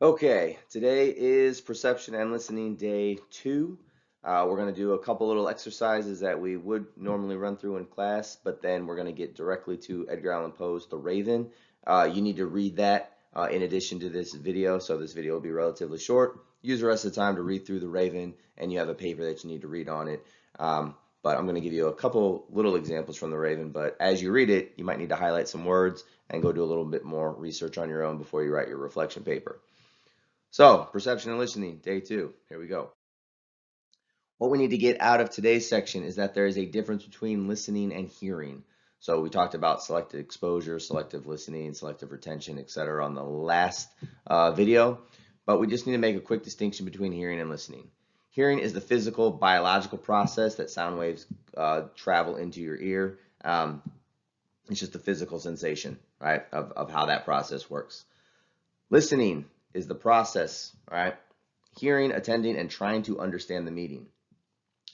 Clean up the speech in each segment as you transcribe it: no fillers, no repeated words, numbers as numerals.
Okay, today is perception and listening day 2. We're going to do a couple little exercises that we would normally run through in class, but then we're going to get directly to Edgar Allan Poe's The Raven. You need to read that in addition to this video, so this video will be relatively short. Use the rest of the time to read through The Raven, and you have a paper that you need to read on it. But I'm going to give you a couple little examples from The Raven, but as you read it, you might need to highlight some words and go do a little bit more research on your own before you write your reflection paper. So, perception and listening, day 2. Here we go. What we need to get out of today's section is that there is a difference between listening and hearing. So we talked about selective exposure, selective listening, selective retention, etc. on the last video, but we just need to make a quick distinction between hearing and listening. Hearing is the physical, biological process that sound waves travel into your ear. It's just the physical sensation, right, of how that process works. Listening is the process, right? Hearing, attending, and trying to understand the meeting.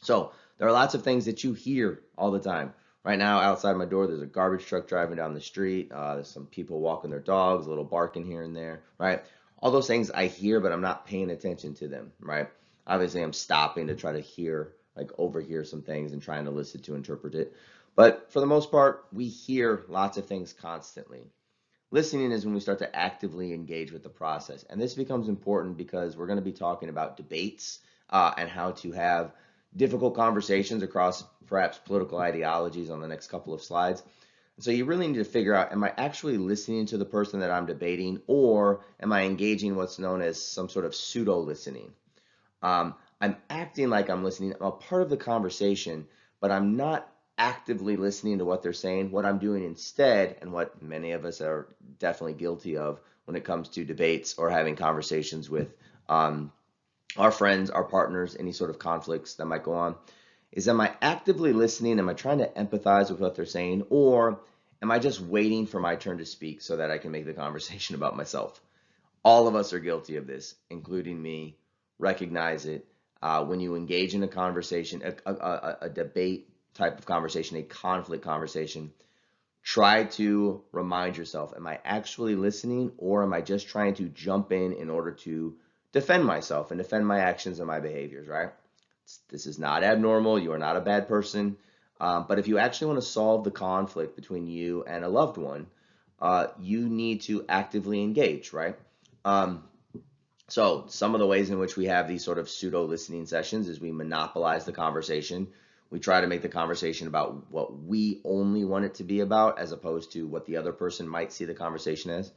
So there are lots of things that you hear all the time. Right now, outside my door, there's a garbage truck driving down the street. There's some people walking their dogs, a little barking here and there, right? All those things I hear, but I'm not paying attention to them, right? Obviously, I'm stopping to try to hear, like overhear some things and trying to listen to interpret it. But for the most part, we hear lots of things constantly. Listening is when we start to actively engage with the process. And this becomes important because we're going to be talking about debates and how to have difficult conversations across perhaps political ideologies on the next couple of slides. So you really need to figure out, am I actually listening to the person that I'm debating, or am I engaging what's known as some sort of pseudo listening? I'm acting like I'm listening. I'm a part of the conversation, but I'm not actively listening to what they're saying. What I'm doing instead, and what many of us are definitely guilty of when it comes to debates or having conversations with our friends, our partners, any sort of conflicts that might go on, is am I actively listening? Am I trying to empathize with what they're saying? Or am I just waiting for my turn to speak so that I can make the conversation about myself? All of us are guilty of this, including me. Recognize it. When you engage in a conversation, a debate type of conversation, a conflict conversation, try to remind yourself, am I actually listening, or am I just trying to jump in order to defend myself and defend my actions and my behaviors, right? This is not abnormal. You are not a bad person. But if you actually want to solve the conflict between you and a loved one, you need to actively engage, right? Um, so some of the ways in which we have these sort of pseudo listening sessions is we monopolize the conversation. We try to make the conversation about what we only want it to be about, as opposed to what the other person might see the conversation as.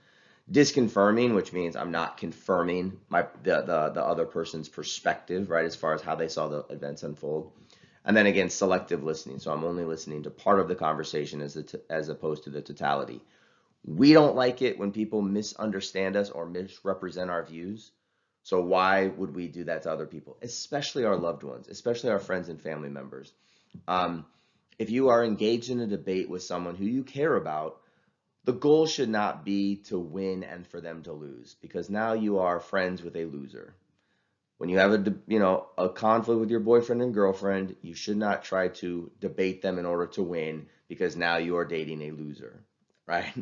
Disconfirming, which means I'm not confirming the other person's perspective, right, as far as how they saw the events unfold. And then again, selective listening. So I'm only listening to part of the conversation as opposed to the totality. We don't like it when people misunderstand us or misrepresent our views. So why would we do that to other people, especially our loved ones, especially our friends and family members? Um, if you are engaged in a debate with someone who you care about, the goal should not be to win and for them to lose, because now you are friends with a loser. When you have a conflict with your boyfriend and girlfriend, you should not try to debate them in order to win, because now you are dating a loser, right?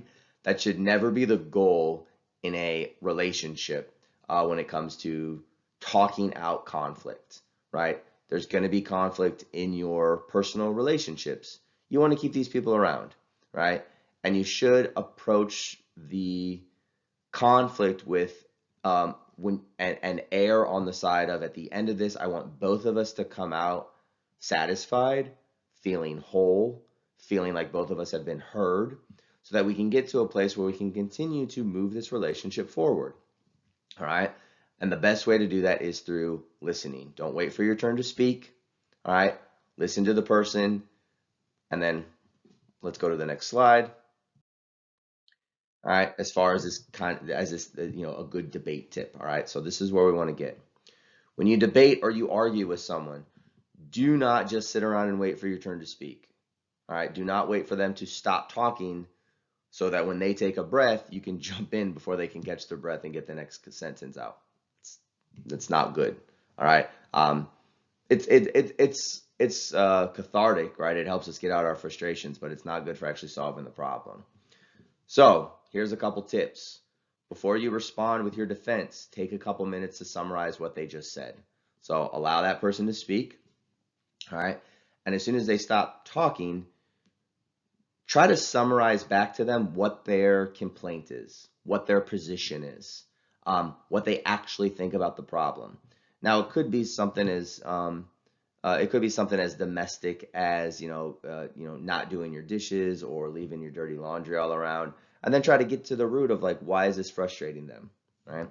That should never be the goal in a relationship when it comes to talking out conflict, right? There's going to be conflict in your personal relationships. You want to keep these people around, right? And you should approach the conflict with and err on the side of, at the end of this, I want both of us to come out satisfied, feeling whole, feeling like both of us have been heard, so that we can get to a place where we can continue to move this relationship forward. All right. And the best way to do that is through listening. Don't wait for your turn to speak. All right. Listen to the person. And then let's go to the next slide. All right, as far as a good debate tip. All right, so this is where we want to get. When you debate or you argue with someone, do not just sit around and wait for your turn to speak. All right, do not wait for them to stop talking so that when they take a breath, you can jump in before they can catch their breath and get the next sentence out. That's not good. All right, it's cathartic, right? It helps us get out our frustrations, but it's not good for actually solving the problem. So here's a couple tips. before you respond with your defense, take a couple minutes to summarize what they just said. So allow that person to speak, all right? And as soon as they stop talking, try to summarize back to them what their complaint is, what their position is, what they actually think about the problem. Now, it could be something as domestic as not doing your dishes or leaving your dirty laundry all around, and then try to get to the root of like why is this frustrating them, right?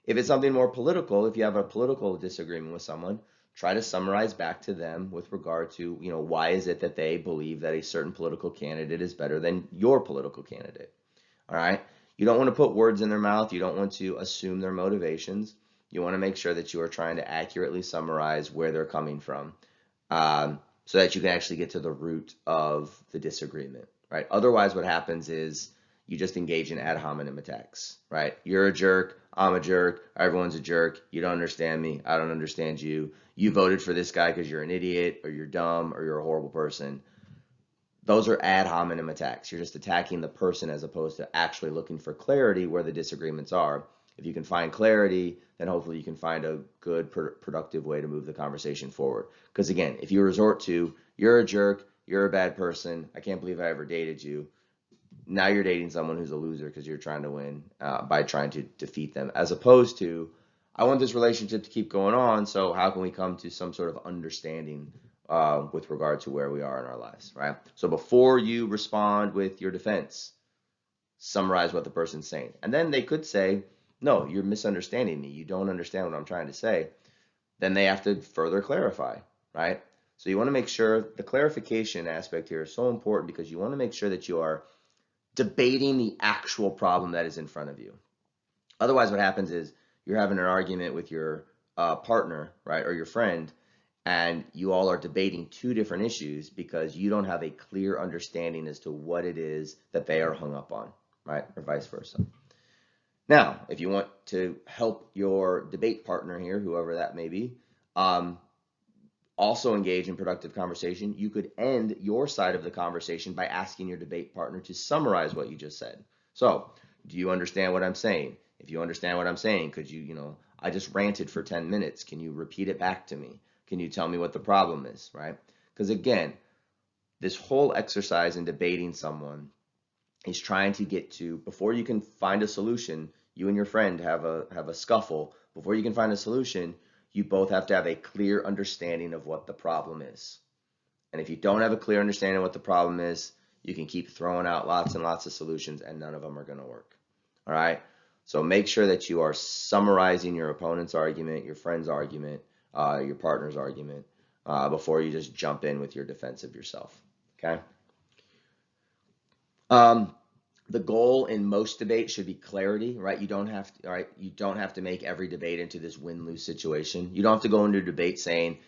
If it's something more political, if you have a political disagreement with someone, try to summarize back to them with regard to, why is it that they believe that a certain political candidate is better than your political candidate. All right. You don't want to put words in their mouth. You don't want to assume their motivations. You want to make sure that you are trying to accurately summarize where they're coming from, so that you can actually get to the root of the disagreement, right? Otherwise, what happens is you just engage in ad hominem attacks, right? You're a jerk, I'm a jerk, everyone's a jerk, you don't understand me, I don't understand you, you voted for this guy because you're an idiot, or you're dumb, or you're a horrible person. Those are ad hominem attacks. You're just attacking the person as opposed to actually looking for clarity where the disagreements are. If you can find clarity, then hopefully you can find a good, productive way to move the conversation forward. Because again, if you resort to, you're a jerk, you're a bad person, I can't believe I ever dated you, now you're dating someone who's a loser because you're trying to win by trying to defeat them, as opposed to, I want this relationship to keep going on, so how can we come to some sort of understanding with regard to where we are in our lives, right? So before you respond with your defense, summarize what the person's saying. And then they could say, no, you're misunderstanding me. You don't understand what I'm trying to say. Then they have to further clarify, right? So you want to make sure the clarification aspect here is so important because you want to make sure that you are debating the actual problem that is in front of you. Otherwise, what happens is you're having an argument with your partner, right, or your friend, and you all are debating two different issues because you don't have a clear understanding as to what it is that they are hung up on, right, or vice versa. Now, if you want to help your debate partner here, whoever that may be, also engage in productive conversation, you could end your side of the conversation by asking your debate partner to summarize what you just said. So, do you understand what I'm saying? If you understand what I'm saying, could you, I just ranted for 10 minutes. Can you repeat it back to me? Can you tell me what the problem is, right? Because again, this whole exercise in debating someone is trying to get to, before you can find a solution, you and your friend have a scuffle. Before you can find a solution, you both have to have a clear understanding of what the problem is. And if you don't have a clear understanding of what the problem is, you can keep throwing out lots and lots of solutions and none of them are going to work. All right? So make sure that you are summarizing your opponent's argument, your friend's argument, your partner's argument, before you just jump in with your defense of yourself. Okay? The goal in most debates should be clarity, right? You don't have to, all right? You don't have to make every debate into this win-lose situation. You don't have to go into a debate saying,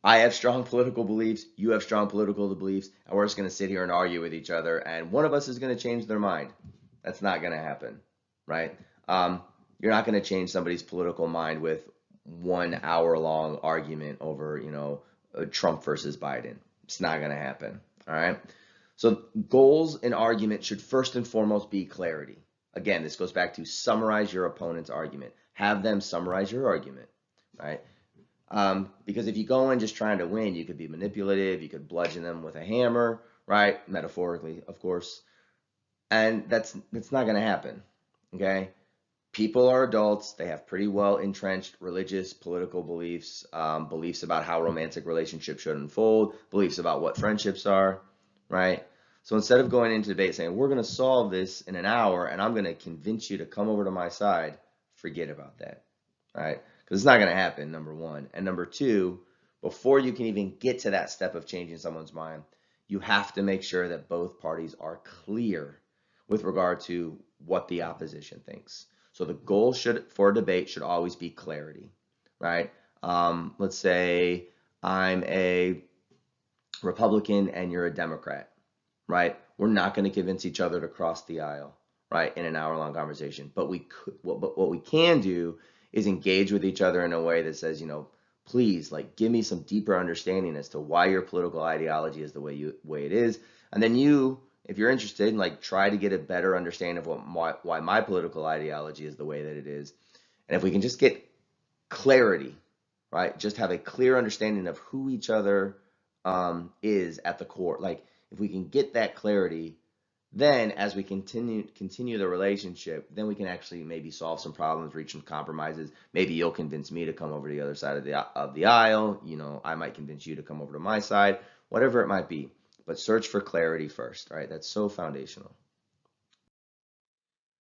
I have strong political beliefs, you have strong political beliefs, and we're just going to sit here and argue with each other, and one of us is going to change their mind. That's not going to happen, right? You're not going to change somebody's political mind with 1 hour long argument over, Trump versus Biden. It's not going to happen, all right? So goals in argument should first and foremost be clarity. Again, this goes back to summarize your opponent's argument. Have them summarize your argument, right? Because if you go in just trying to win, you could be manipulative, you could bludgeon them with a hammer, right? Metaphorically, of course. And that's not going to happen, okay? People are adults. They have pretty well entrenched religious, political beliefs, beliefs about how romantic relationships should unfold, beliefs about what friendships are, right? So instead of going into debate saying, we're going to solve this in an hour and I'm going to convince you to come over to my side, forget about that, right? Because it's not going to happen, number one. And number two, before you can even get to that step of changing someone's mind, you have to make sure that both parties are clear with regard to what the opposition thinks. So the goal for a debate should always be clarity, right? Let's say I'm a Republican and you're a Democrat, right? We're not going to convince each other to cross the aisle, right, in an hour-long conversation. But what we can do is engage with each other in a way that says, please, like, give me some deeper understanding as to why your political ideology is the way it is, and then you if you're interested, like try to get a better understanding of why my political ideology is the way that it is. And if we can just get clarity, right? Just have a clear understanding of who each other is at the core. Like if we can get that clarity, then as we continue the relationship, then we can actually maybe solve some problems, reach some compromises. Maybe you'll convince me to come over to the other side of the aisle. You know, I might convince you to come over to my side, whatever it might be. But search for clarity first, right? That's so foundational.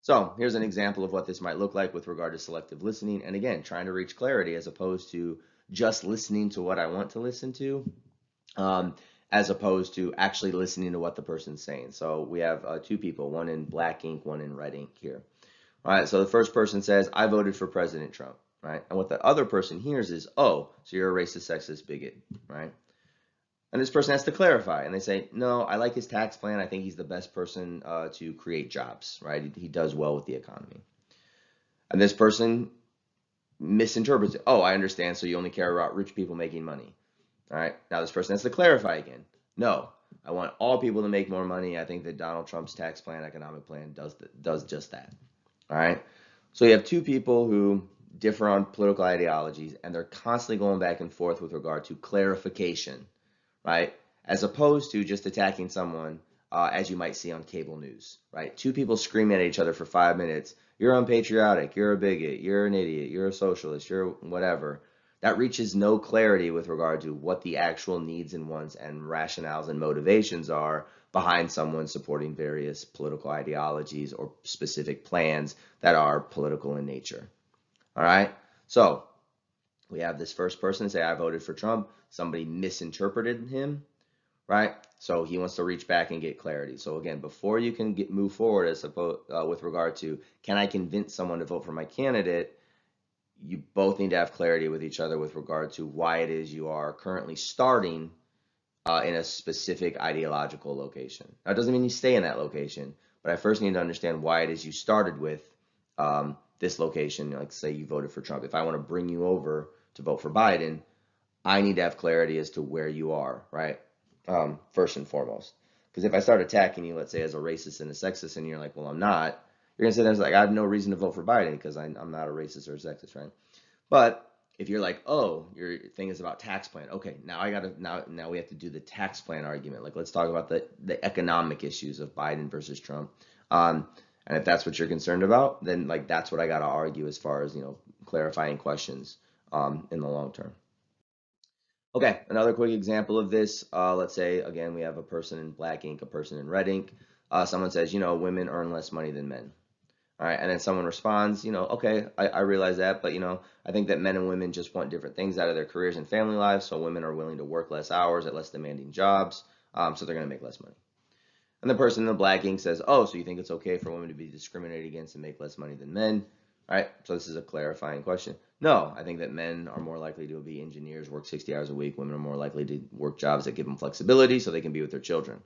So here's an example of what this might look like with regard to selective listening. And again, trying to reach clarity as opposed to just listening to what I want to listen to, as opposed to actually listening to what the person's saying. So we have two people, one in black ink, one in red ink here. All right, so the first person says, I voted for President Trump, right? And what the other person hears is, oh, so you're a racist, sexist bigot, right? And this person has to clarify, and they say, no, I like his tax plan. I think he's the best person to create jobs, right? He does well with the economy. And this person misinterprets it. Oh, I understand. So you only care about rich people making money. All right. Now this person has to clarify again. No, I want all people to make more money. I think that Donald Trump's tax plan, economic plan does just that. All right. So you have two people who differ on political ideologies, and they're constantly going back and forth with regard to clarification, right? As opposed to just attacking someone, as you might see on cable news, right? Two people screaming at each other for 5 minutes. You're unpatriotic. You're a bigot. You're an idiot. You're a socialist. You're whatever. That reaches no clarity with regard to what the actual needs and wants and rationales and motivations are behind someone supporting various political ideologies or specific plans that are political in nature. All right. So we have this first person say, I voted for Trump. Somebody misinterpreted him, right? So he wants to reach back and get clarity. So again, before you can move forward with regard to, can I convince someone to vote for my candidate? You both need to have clarity with each other with regard to why it is you are currently starting in a specific ideological location. Now, it doesn't mean you stay in that location, but I first need to understand why it is you started with this location. Like say you voted for Trump. If I want to bring you over to vote for Biden, I need to have clarity as to where you are, right? First and foremost. Because if I start attacking you, let's say as a racist and a sexist, and you're like, well, I'm not, you're gonna say there's like, I have no reason to vote for Biden because I'm not a racist or a sexist, right? But if you're like, oh, your thing is about tax plan, okay, now we have to do the tax plan argument. Like, let's talk about the economic issues of Biden versus Trump. And if that's what you're concerned about, then like that's what I got to argue as far as clarifying questions in the long term. Okay, another quick example of this. Let's say again we have a person in black ink, a person in red ink. Someone says, women earn less money than men. All right, and then someone responds, okay, I realize that, but I think that men and women just want different things out of their careers and family lives. So women are willing to work less hours at less demanding jobs, so they're going to make less money. And the person in the black ink says, oh, so you think it's okay for women to be discriminated against and make less money than men? All right, so this is a clarifying question. No, I think that men are more likely to be engineers, work 60 hours a week. Women are more likely to work jobs that give them flexibility so they can be with their children.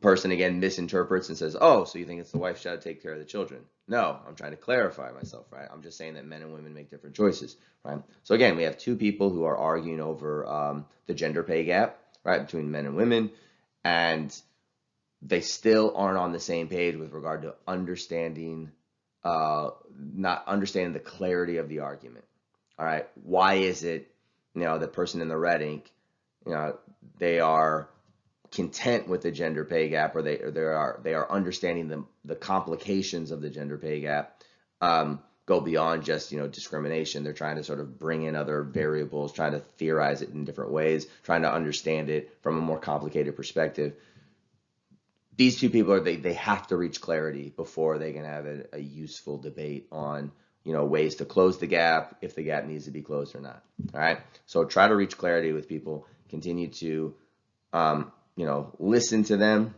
Person again misinterprets and says, oh, so you think it's the wife's job to take care of the children? No, I'm trying to clarify myself, right? I'm just saying that men and women make different choices, right? So again, we have two people who are arguing over the gender pay gap, right, between men and women, and they still aren't on the same page with regard to understanding, not understanding the clarity of the argument. All right, why is it, the person in the red ink, they are content with the gender pay gap, or they are understanding the complications of the gender pay gap, go beyond just discrimination. They're trying to sort of bring in other variables, trying to theorize it in different ways, trying to understand it from a more complicated perspective. These two people they have to reach clarity before they can have a useful debate on ways to close the gap, if the gap needs to be closed or not. All right, so try to reach clarity with people, continue to listen to them,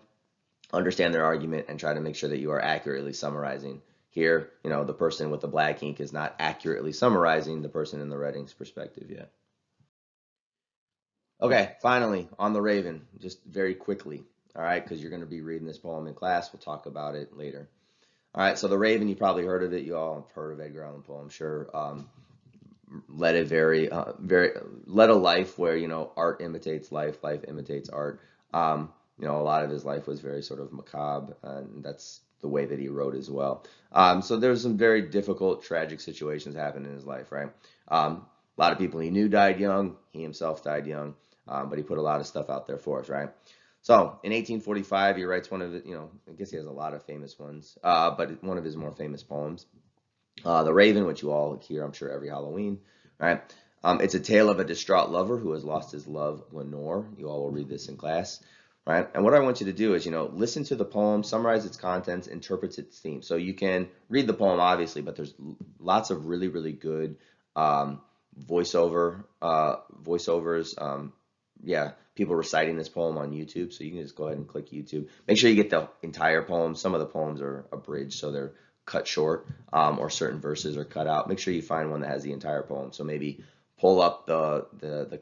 understand their argument, and try to make sure that you are accurately summarizing. Here, the person with the black ink is not accurately summarizing the person in the red ink's perspective yet. Okay, finally, on the Raven, just very quickly, all right, because you're going to be reading this poem in class. We'll talk about it later. All right, so the Raven, you probably heard of it. You all have heard of Edgar Allan Poe, I'm sure. Led a life where art imitates life, life imitates art. a lot of his life was very sort of macabre, and that's the way that he wrote as well. So there's some very difficult, tragic situations happen in his life, right? A lot of people he knew died young. He himself died young, but he put a lot of stuff out there for us, right? So in 1845, he writes one of the, I guess he has a lot of famous ones, but one of his more famous poems, The Raven, which you all hear, I'm sure, every Halloween, right? It's a tale of a distraught lover who has lost his love, Lenore. You all will read this in class, right? And what I want you to do is, listen to the poem, summarize its contents, interpret its theme. So you can read the poem, obviously, but there's lots of really, really good voiceovers. Yeah, people reciting this poem on YouTube. So you can just go ahead and click YouTube. Make sure you get the entire poem. Some of the poems are abridged, so they're cut short, or certain verses are cut out. Make sure you find one that has the entire poem. So maybe pull up the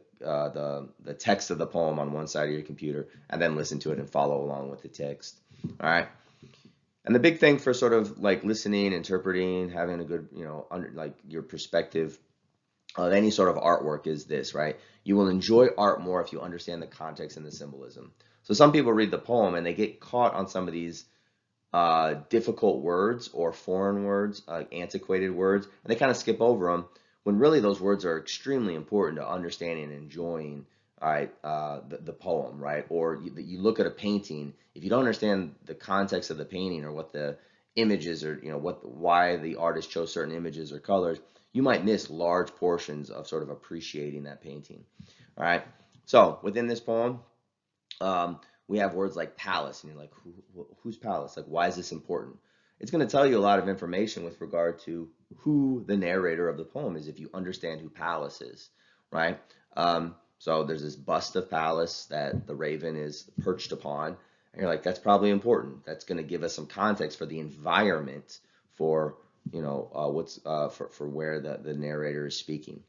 text of the poem on one side of your computer, and then listen to it and follow along with the text. All right. And the big thing for sort of like listening, interpreting, having a good, like your perspective of any sort of artwork is this, right? You will enjoy art more if you understand the context and the symbolism. So some people read the poem and they get caught on some of these difficult words or foreign words, antiquated words, and they kind of skip over them when really those words are extremely important to understanding and enjoying, all right, the poem, right? Or you look at a painting, if you don't understand the context of the painting or what the images or why the artist chose certain images or colors, you might miss large portions of sort of appreciating that painting. All right. So within this poem, we have words like palace, and you're like, who's palace? Like, why is this important? It's going to tell you a lot of information with regard to who the narrator of the poem is if you understand who Pallas is, right? So there's this bust of Pallas that the raven is perched upon, and you're like, that's probably important. That's going to give us some context for the environment for what's for where the narrator is speaking.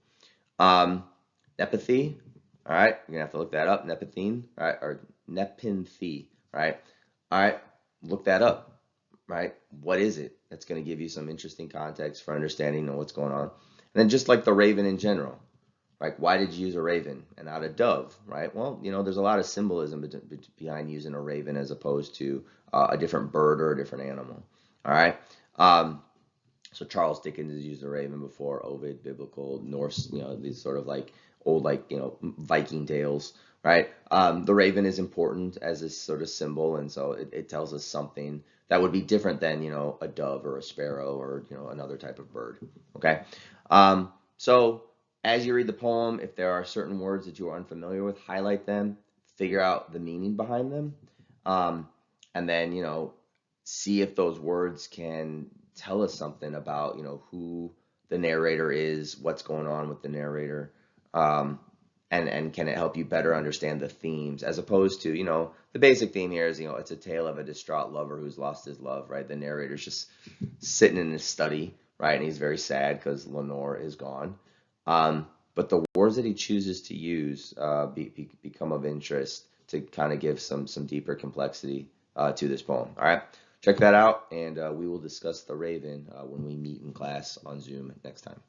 Nepenthe, all right, you're gonna have to look that up. Nepenthe, all right, or Nepenthe, right? All right, look that up, right? What is it? That's going to give you some interesting context for understanding what's going on. And then just like the raven in general, like why did you use a raven and not a dove, right? Well, there's a lot of symbolism behind using a raven as opposed to a different bird or a different animal. All right. So Charles Dickens has used a raven before, Ovid, biblical, Norse, these sort of like old, like, Viking tales, right? The raven is important as this sort of symbol, and so it tells us something that would be different than, a dove or a sparrow or, another type of bird, okay? So as you read the poem, if there are certain words that you are unfamiliar with, highlight them, figure out the meaning behind them, and then, see if those words can tell us something about, who the narrator is, what's going on with the narrator, and can it help you better understand the themes, as opposed to, the basic theme here is, it's a tale of a distraught lover who's lost his love, right? The narrator's just sitting in his study, right? And he's very sad because Lenore is gone. But the words that he chooses to use become of interest to kind of give some deeper complexity to this poem. All right, check that out, and we will discuss the Raven when we meet in class on Zoom next time.